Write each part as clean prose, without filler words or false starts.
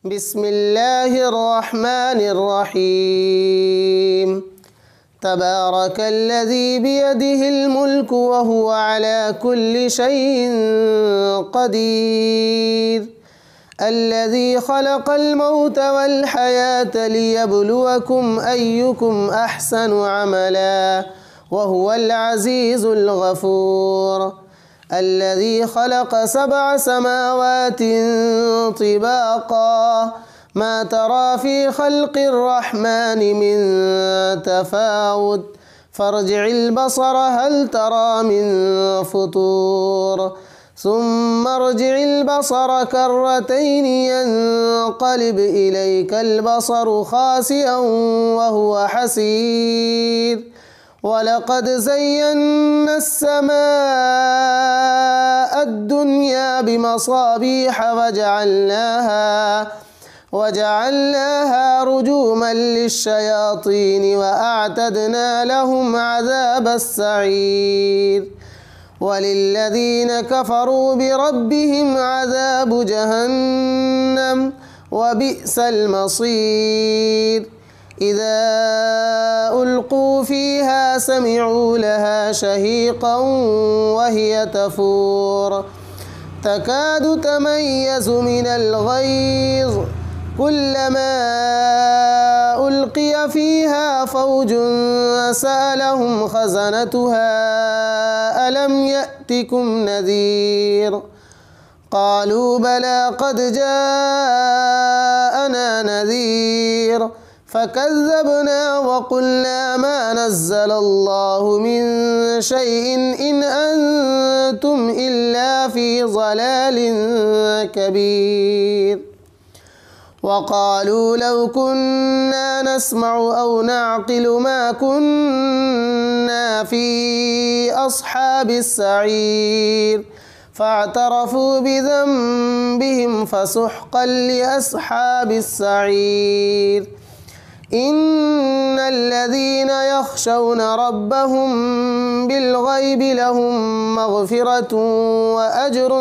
بسم الله الرحمن الرحيم. تبارك الذي بيده الملك وهو على كل شيء قدير. الذي خلق الموت والحياة ليبلوكم أيكم أحسن عملا وهو العزيز الغفور. الذي خلق 7 سماوات طباقا ما ترى في خلق الرحمن من تفاوت فارجع البصر هل ترى من فطور ثم ارجع البصر كرتين ينقلب إليك البصر خاسئا وهو حسير. ولقد زينا السماء الدنيا بمصابيح وجعلناها رجوما للشياطين وأعتدنا لهم عذاب السعير. وللذين كفروا بربهم عذاب جهنم وبئس المصير. إذا ألقوا فيها سمعوا لها شهيقا وهي تفور تكاد تميز من الغيظ كلما ألقي فيها فوج سألهم خزنتها ألم يأتكم نذير قالوا بلى قد جاءنا نذير فكذبنا وقلنا ما نزل الله من شيء إن أنتم إلا في ضلال كبير. وقالوا لو كنا نسمع أو نعقل ما كنا في أصحاب السعير فاعترفوا بذنبهم فسحقا لأصحاب السعير. إن الذين يخشون ربهم بالغيب لهم مغفرة وأجر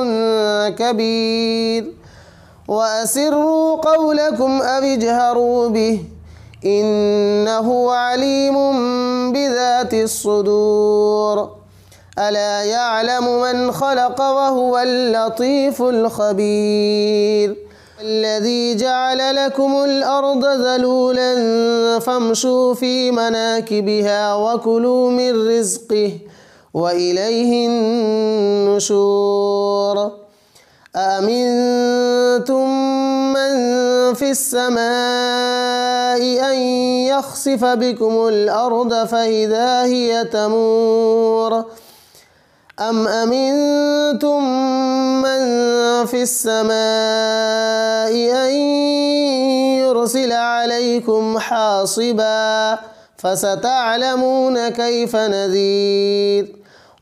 كبير. وأسروا قولكم أو اجهروا به إنه عليم بذات الصدور. ألا يعلم من خلق وهو اللطيف الخبير. الذي جعل لكم الأرض ذلولا فامشوا في مناكبها وكلوا من رزقه وإليه النشور. أأمنتم من في السماء أن يخسف بكم الأرض فإذا هي تمور أم أمنتم من في السماء أن يرسل عليكم حاصبا فستعلمون كيف نذير.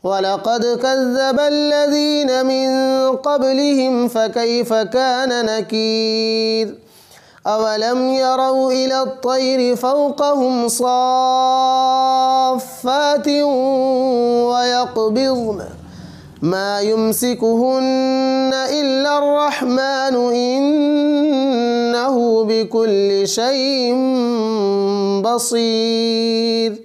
ولقد كذب الذين من قبلهم فكيف كان نكير. أولم يروا إلى الطير فوقهم صافات ويقبضن ما يمسكهن إلا الرحمن إنه بكل شيء بصير.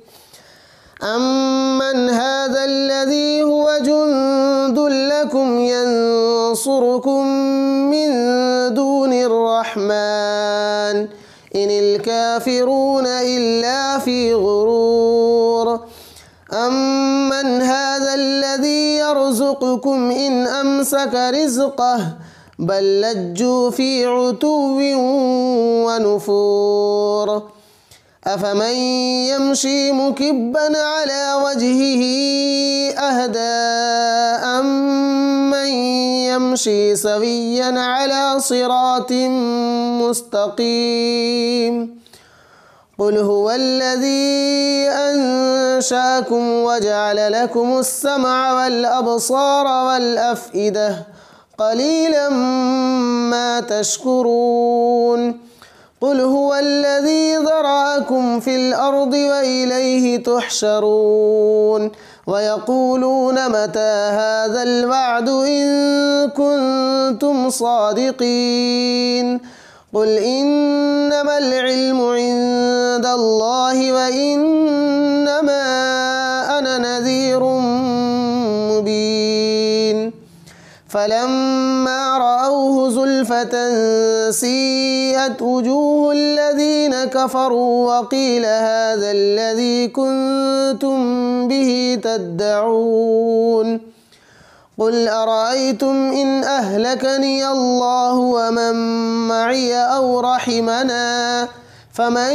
أمن هذا الذي هو جند لكم ينصركم من دون الرحمن إن الكافرون إلا في غرور. أمن هذا الذي يرزقكم إن أمسك رزقه بل لجوا في عتو ونفور. أفمن يمشي مكبا على وجهه أهدى أمن يمشي سويا على صراط مستقيم. قل هو الذي أنشأكم وجعل لكم السمع والأبصار والأفئدة قليلا ما تشكرون. قل هو الذي ذرأكم في الأرض وإليه تحشرون. ويقولون متى هذا الوعد إن كنتم صادقين قل إنما العلم عند الله وإنما أنا نذير مبين فلما رأوه زلفة سيئت وجوه الذين كفروا وقيل هذا الذي كنتم به تدعون قل أرأيتم إن أهلكني الله ومن معي أو رحمنا فمن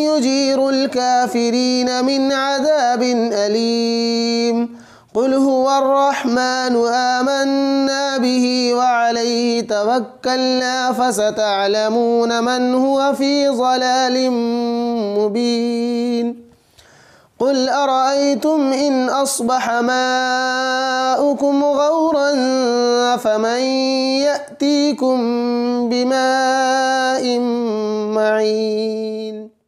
يجير الكافرين من عذاب أليم قل هو الرحمن آمنا به وعليه توكلنا فستعلمون من هو في ضلال مبين قل أرأيتم إن أصبح ماؤكم غورا فمن يأتيكم بماء معين